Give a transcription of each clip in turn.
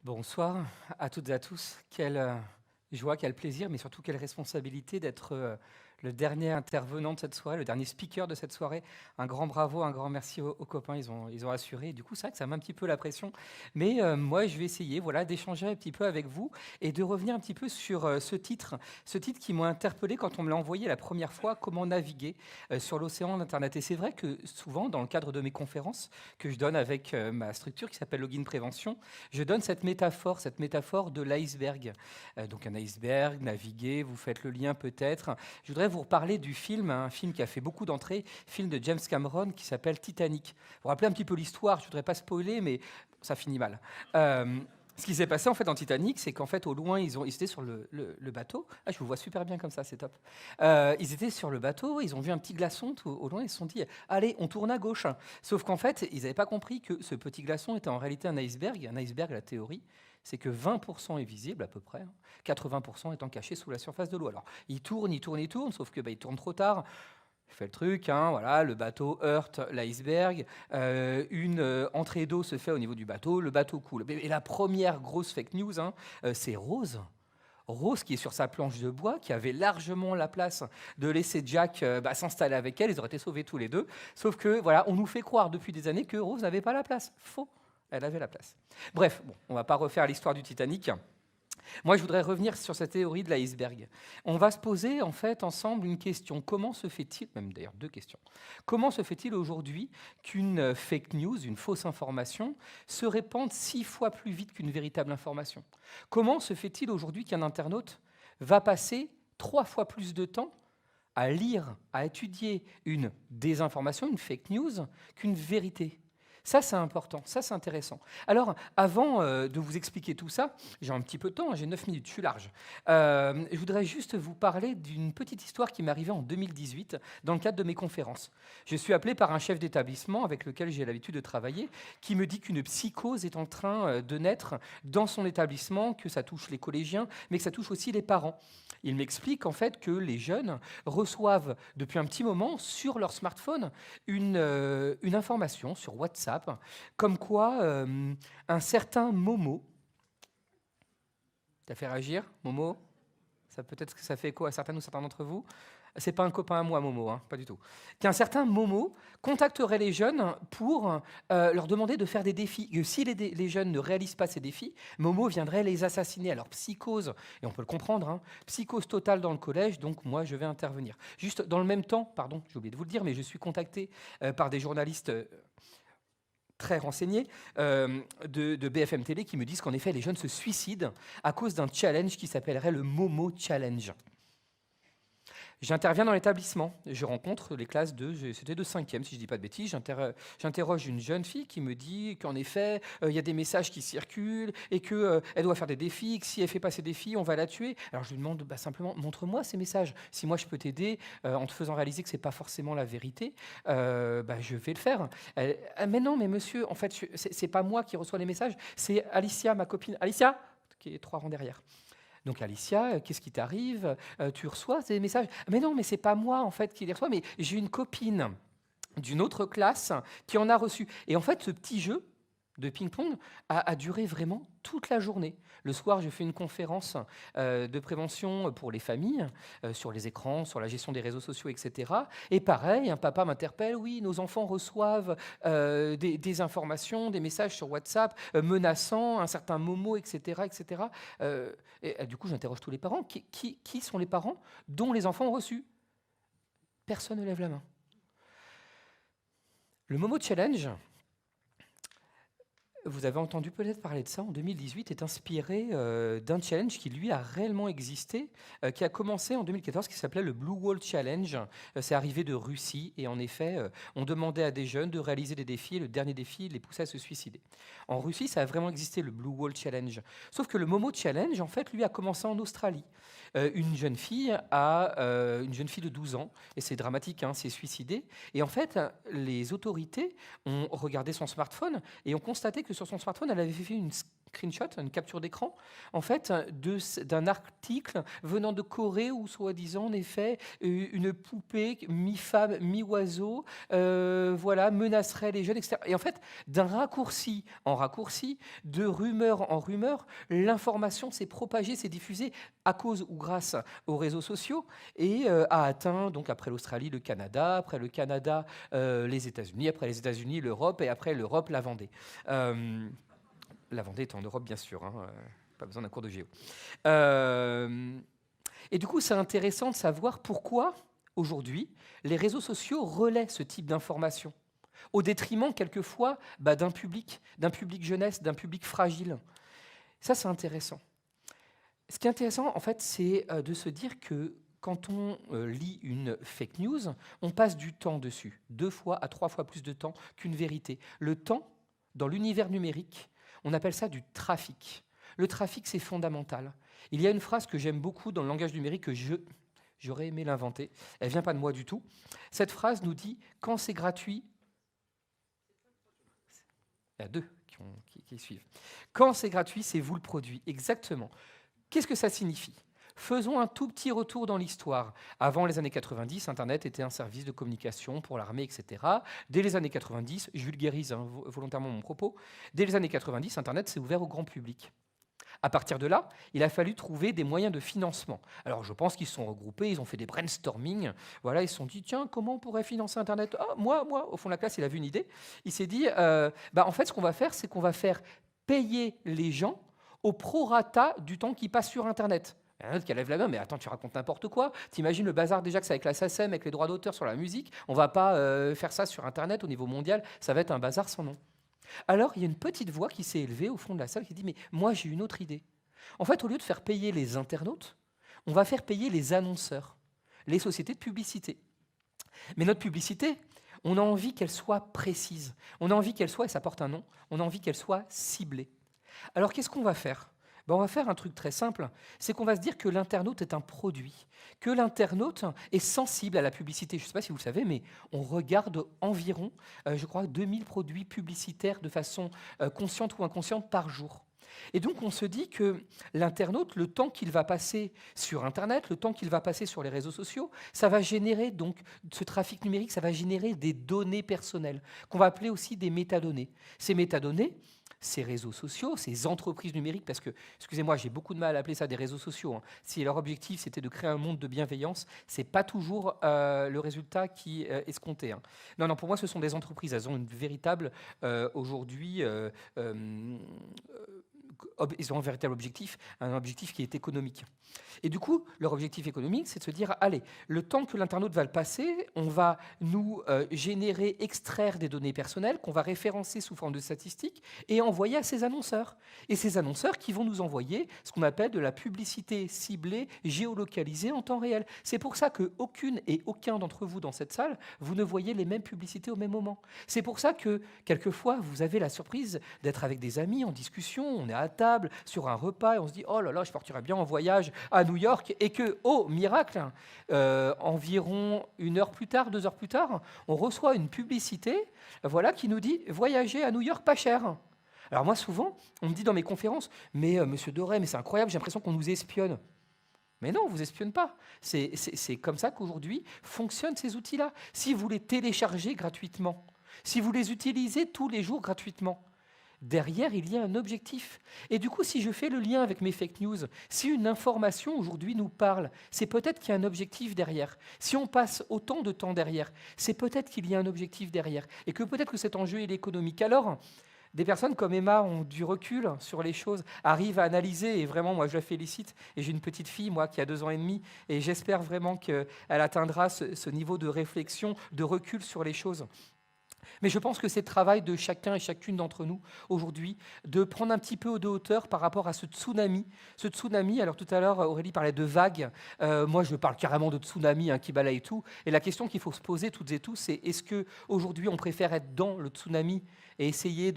Bonsoir à toutes et à tous. Quelle joie, quel plaisir, mais surtout quelle responsabilité d'être le dernier intervenant de cette soirée, le dernier speaker de cette soirée. Un grand bravo, un grand merci aux copains, ils ont assuré. Du coup, c'est vrai que ça met un petit peu la pression. Mais moi, je vais essayer d'échanger un petit peu avec vous et de revenir un petit peu sur ce titre qui m'a interpellé quand on me l'a envoyé la première fois, Comment naviguer sur l'océan d'Internet. Et c'est vrai que souvent, dans le cadre de mes conférences que je donne avec ma structure qui s'appelle Login Prévention, je donne cette métaphore de l'iceberg. Donc un iceberg, naviguer, vous faites le lien peut-être. Je voudrais vous reparler du film, un film qui a fait beaucoup d'entrées, film de James Cameron qui s'appelle Titanic. Vous vous rappelez un petit peu l'histoire, je ne voudrais pas spoiler, mais ça finit mal. Ce qui s'est passé en fait dans Titanic, c'est qu'en fait au loin ils étaient sur le bateau. Ah, je vous vois super bien comme ça, c'est top. Ils étaient sur le bateau, ils ont vu un petit glaçon tout au loin, ils se sont dit allez, on tourne à gauche. Sauf qu'en fait ils n'avaient pas compris que ce petit glaçon était en réalité un iceberg. Un iceberg, la théorie, c'est que 20% est visible à peu près, 80% étant caché sous la surface de l'eau. Alors ils tournent, sauf que ils tournent trop tard. Je fais le truc, voilà, le bateau heurte l'iceberg, une entrée d'eau se fait au niveau du bateau, le bateau coule. Et la première grosse fake news, c'est Rose. Rose qui est sur sa planche de bois, qui avait largement la place de laisser Jack s'installer avec elle, ils auraient été sauvés tous les deux. Sauf que voilà, on nous fait croire depuis des années que Rose n'avait pas la place. Faux, elle avait la place. Bref, bon, on ne va pas refaire l'histoire du Titanic. Moi, je voudrais revenir sur cette théorie de l'iceberg. On va se poser en fait ensemble une question. Comment se fait-il, même d'ailleurs deux questions, comment se fait-il aujourd'hui qu'une fake news, une fausse information, se répande 6 fois plus vite qu'une véritable information? Comment se fait-il aujourd'hui qu'un internaute va passer 3 fois plus de temps à lire, à étudier une désinformation, une fake news, qu'une vérité? Ça, c'est important, ça, c'est intéressant. Alors, avant de vous expliquer tout ça, j'ai un petit peu de temps, j'ai 9 minutes, je suis large. Je voudrais juste vous parler d'une petite histoire qui m'est arrivée en 2018 dans le cadre de mes conférences. Je suis appelé par un chef d'établissement avec lequel j'ai l'habitude de travailler, qui me dit qu'une psychose est en train de naître dans son établissement, que ça touche les collégiens, mais que ça touche aussi les parents. Il m'explique en fait que les jeunes reçoivent depuis un petit moment sur leur smartphone une information sur WhatsApp, comme quoi un certain Momo, t'as fait réagir, Momo, ça peut-être que ça fait écho à certains ou certains d'entre vous. C'est pas un copain à moi, Momo, pas du tout. Qu'un certain Momo contacterait les jeunes pour leur demander de faire des défis. Que si les jeunes ne réalisent pas ces défis, Momo viendrait les assassiner. Alors psychose, et on peut le comprendre, psychose totale dans le collège, donc moi je vais intervenir. Juste dans le même temps, pardon, j'ai oublié de vous le dire, mais je suis contacté par des journalistes très renseignés de BFM Télé qui me disent qu'en effet les jeunes se suicident à cause d'un challenge qui s'appellerait le Momo Challenge. J'interviens dans l'établissement, je rencontre les classes c'était de 5e si je ne dis pas de bêtises, j'interroge une jeune fille qui me dit qu'en effet, il y a des messages qui circulent et qu'elle doit faire des défis, que si elle ne fait pas ces défis, on va la tuer. Alors je lui demande simplement, montre-moi ces messages. Si moi je peux t'aider en te faisant réaliser que ce n'est pas forcément la vérité, je vais le faire. Mais non, mais monsieur, en fait, ce n'est pas moi qui reçois les messages, c'est Alicia, ma copine. Alicia, qui est 3 rangs derrière. Donc Alicia, qu'est-ce qui t'arrive? Tu reçois ces messages? Mais non, mais c'est pas moi en fait qui les reçoit, mais j'ai une copine d'une autre classe qui en a reçu. Et en fait, ce petit jeu de ping-pong a duré vraiment toute la journée. Le soir, je fais une conférence de prévention pour les familles sur les écrans, sur la gestion des réseaux sociaux, etc. Et pareil, un papa m'interpelle, oui, nos enfants reçoivent des informations, des messages sur WhatsApp menaçant un certain Momo, etc. etc. Du coup, j'interroge tous les parents. Qui sont les parents dont les enfants ont reçu? Personne ne lève la main. Le Momo Challenge, vous avez entendu peut-être parler de ça, en 2018, est inspiré d'un challenge qui, lui, a réellement existé, qui a commencé en 2014, qui s'appelait le Blue Wall Challenge. C'est arrivé de Russie, et en effet, on demandait à des jeunes de réaliser des défis, et le dernier défi les poussait à se suicider. En Russie, ça a vraiment existé, le Blue Wall Challenge. Sauf que le Momo Challenge, en fait, lui, a commencé en Australie. Une jeune fille de 12 ans, et c'est dramatique, s'est suicidée. Et en fait, les autorités ont regardé son smartphone et ont constaté que sur son smartphone, elle avait fait screenshot, une capture d'écran, en fait, d'un article venant de Corée où, soi-disant, en effet, une poupée mi-femme, mi-oiseau, voilà, menacerait les jeunes, etc. Et en fait, d'un raccourci en raccourci, de rumeur en rumeur, l'information s'est propagée, s'est diffusée à cause ou grâce aux réseaux sociaux et a atteint, donc après l'Australie, le Canada, après le Canada, les États-Unis, après les États-Unis, l'Europe, et après l'Europe, la Vendée. La Vendée est en Europe, bien sûr, hein, pas besoin d'un cours de géo. Et du coup, c'est intéressant de savoir pourquoi, aujourd'hui, les réseaux sociaux relaient ce type d'informations, au détriment, quelquefois, d'un public jeunesse, d'un public fragile. Ça, c'est intéressant. Ce qui est intéressant, en fait, c'est de se dire que quand on lit une fake news, on passe du temps dessus, 2 fois à 3 fois plus de temps qu'une vérité. Le temps, dans l'univers numérique, on appelle ça du trafic. Le trafic, c'est fondamental. Il y a une phrase que j'aime beaucoup dans le langage numérique que j'aurais aimé l'inventer. Elle ne vient pas de moi du tout. Cette phrase nous dit « quand c'est gratuit », il y a 2 qui suivent. « Quand c'est gratuit, c'est vous le produit ». Exactement. Qu'est-ce que ça signifie ? Faisons un tout petit retour dans l'histoire. Avant les années 90, Internet était un service de communication pour l'armée, etc. Dès les années 90, je vulgarise volontairement mon propos, dès les années 90, Internet s'est ouvert au grand public. À partir de là, il a fallu trouver des moyens de financement. Alors je pense qu'ils se sont regroupés, ils ont fait des brainstorming, voilà, ils se sont dit, tiens, comment on pourrait financer Internet ? Ah, moi, au fond de la classe, il a vu une idée. Il s'est dit, en fait, ce qu'on va faire, c'est qu'on va faire payer les gens au prorata du temps qu'ils passent sur Internet. Il y en a un autre qui lève la main, mais attends, tu racontes n'importe quoi. T'imagines le bazar déjà que c'est avec la SACEM, avec les droits d'auteur sur la musique. On ne va pas faire ça sur Internet au niveau mondial. Ça va être un bazar sans nom. Alors, il y a une petite voix qui s'est élevée au fond de la salle qui dit « Mais moi, j'ai une autre idée. En fait, au lieu de faire payer les internautes, on va faire payer les annonceurs, les sociétés de publicité. Mais notre publicité, on a envie qu'elle soit précise. On a envie qu'elle soit, et ça porte un nom, on a envie qu'elle soit ciblée. Alors, qu'est-ce qu'on va faire ? On va faire un truc très simple, c'est qu'on va se dire que l'internaute est un produit, que l'internaute est sensible à la publicité. Je ne sais pas si vous le savez, mais on regarde environ, je crois, 2000 produits publicitaires de façon consciente ou inconsciente par jour. Et donc, on se dit que l'internaute, le temps qu'il va passer sur Internet, le temps qu'il va passer sur les réseaux sociaux, ça va générer, donc, ce trafic numérique, ça va générer des données personnelles, qu'on va appeler aussi des métadonnées. Ces métadonnées, ces réseaux sociaux, ces entreprises numériques, parce que, excusez-moi, j'ai beaucoup de mal à appeler ça des réseaux sociaux. Hein. Si leur objectif, c'était de créer un monde de bienveillance, ce n'est pas toujours le résultat qui est escompté. Hein. Non, pour moi, ce sont des entreprises. Elles ont une véritable, aujourd'hui, ils ont un véritable objectif, un objectif qui est économique. Et du coup, leur objectif économique, c'est de se dire, allez, le temps que l'internaute va le passer, on va nous générer, extraire des données personnelles qu'on va référencer sous forme de statistiques et envoyer à ces annonceurs. Et ces annonceurs qui vont nous envoyer ce qu'on appelle de la publicité ciblée, géolocalisée en temps réel. C'est pour ça qu'aucune et aucun d'entre vous dans cette salle, vous ne voyez les mêmes publicités au même moment. C'est pour ça que, quelquefois, vous avez la surprise d'être avec des amis en discussion, on est à table, sur un repas, et on se dit « Oh là là, je partirais bien en voyage à New York », et que, oh, miracle, environ 1 heure plus tard, 2 heures plus tard, on reçoit une publicité voilà, qui nous dit « Voyager à New York pas cher ». Alors moi, souvent, on me dit dans mes conférences « Mais monsieur Doré, mais c'est incroyable, j'ai l'impression qu'on nous espionne ». Mais non, on ne vous espionne pas. C'est comme ça qu'aujourd'hui fonctionnent ces outils-là. Si vous les téléchargez gratuitement, si vous les utilisez tous les jours gratuitement, derrière, il y a un objectif. Et du coup, si je fais le lien avec mes fake news, si une information aujourd'hui nous parle, c'est peut-être qu'il y a un objectif derrière. Si on passe autant de temps derrière, c'est peut-être qu'il y a un objectif derrière. Et que peut-être que cet enjeu est économique. Alors, des personnes comme Emma ont du recul sur les choses, arrivent à analyser, et vraiment, moi, je la félicite. Et j'ai une petite fille, moi, qui a 2 ans et demi, et j'espère vraiment qu'elle atteindra ce niveau de réflexion, de recul sur les choses. Mais je pense que c'est le travail de chacun et chacune d'entre nous aujourd'hui de prendre un petit peu de hauteur par rapport à ce tsunami. Ce tsunami, alors tout à l'heure Aurélie parlait de vagues, moi je parle carrément de tsunami qui balaye tout. Et la question qu'il faut se poser toutes et tous, c'est est-ce qu'aujourd'hui on préfère être dans le tsunami et essayer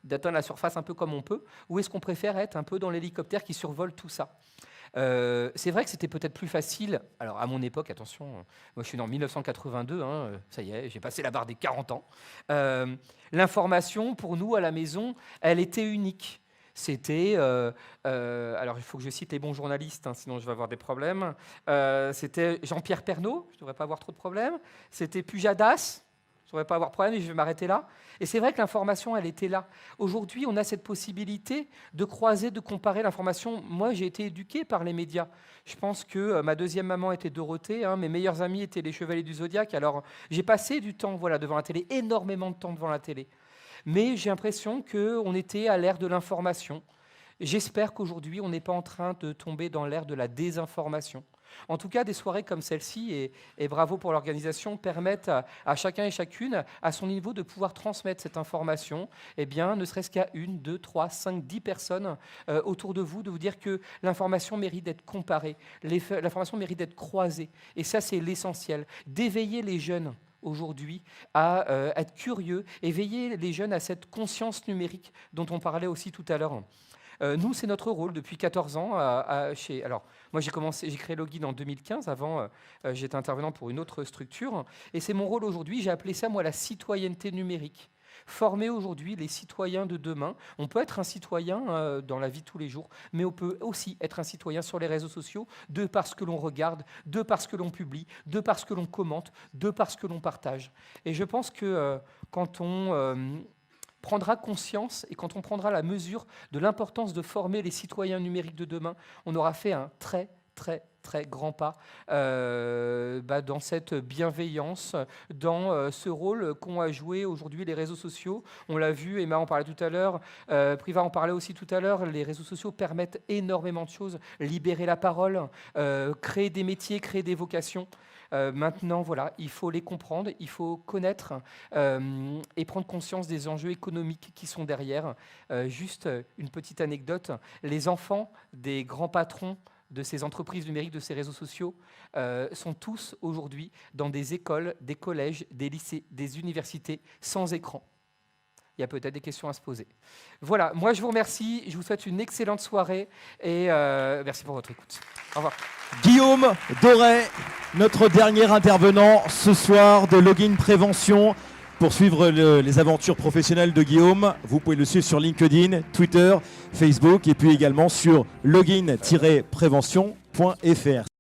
d'atteindre la surface un peu comme on peut, ou est-ce qu'on préfère être un peu dans l'hélicoptère qui survole tout ça ? C'est vrai que c'était peut-être plus facile. Alors, à mon époque, attention, moi je suis né en 1982, ça y est, j'ai passé la barre des 40 ans. L'information, pour nous, à la maison, elle était unique. C'était, alors il faut que je cite les bons journalistes, hein, sinon je vais avoir des problèmes. C'était Jean-Pierre Pernaut, je ne devrais pas avoir trop de problèmes. C'était Pujadas, je ne devrais pas avoir de problème et je vais m'arrêter là. Et c'est vrai que l'information, elle était là. Aujourd'hui, on a cette possibilité de croiser, de comparer l'information. Moi, j'ai été éduqué par les médias. Je pense que ma deuxième maman était Dorothée, hein, mes meilleurs amis étaient les Chevaliers du Zodiaque. Alors, j'ai passé du temps devant la télé, énormément de temps devant la télé. Mais j'ai l'impression qu'on était à l'ère de l'information. J'espère qu'aujourd'hui, on n'est pas en train de tomber dans l'ère de la désinformation. En tout cas, des soirées comme celle-ci, et bravo pour l'organisation, permettent à chacun et chacune, à son niveau, de pouvoir transmettre cette information, eh bien, ne serait-ce qu'à 1, 2, 3, 5, 10 personnes autour de vous, de vous dire que l'information mérite d'être comparée, l'information mérite d'être croisée. Et ça, c'est l'essentiel. D'éveiller les jeunes aujourd'hui à être curieux, éveiller les jeunes à cette conscience numérique dont on parlait aussi tout à l'heure. Nous, c'est notre rôle depuis 14 ans. Alors, moi, j'ai créé Login en 2015. Avant, j'étais intervenant pour une autre structure. Et c'est mon rôle aujourd'hui. J'ai appelé ça, moi, la citoyenneté numérique. Former aujourd'hui les citoyens de demain. On peut être un citoyen dans la vie de tous les jours, mais on peut aussi être un citoyen sur les réseaux sociaux, de par ce que l'on regarde, de par ce que l'on publie, de par ce que l'on commente, de par ce que l'on partage. Et je pense que quand on prendra conscience et quand on prendra la mesure de l'importance de former les citoyens numériques de demain, on aura fait un très, très, très grand pas dans cette bienveillance, dans ce rôle qu'ont à jouer aujourd'hui les réseaux sociaux. On l'a vu, Emma en parlait tout à l'heure, Priva en parlait aussi tout à l'heure, les réseaux sociaux permettent énormément de choses, libérer la parole, créer des métiers, créer des vocations. Maintenant, voilà, il faut les comprendre, il faut connaître et prendre conscience des enjeux économiques qui sont derrière. Juste une petite anecdote, les enfants des grands patrons de ces entreprises numériques, de ces réseaux sociaux, sont tous aujourd'hui dans des écoles, des collèges, des lycées, des universités sans écran. Il y a peut-être des questions à se poser. Voilà, moi je vous remercie, je vous souhaite une excellente soirée et merci pour votre écoute. Au revoir. Guillaume Doré, notre dernier intervenant ce soir de Login Prévention. Pour suivre les aventures professionnelles de Guillaume, vous pouvez le suivre sur LinkedIn, Twitter, Facebook et puis également sur login-prévention.fr.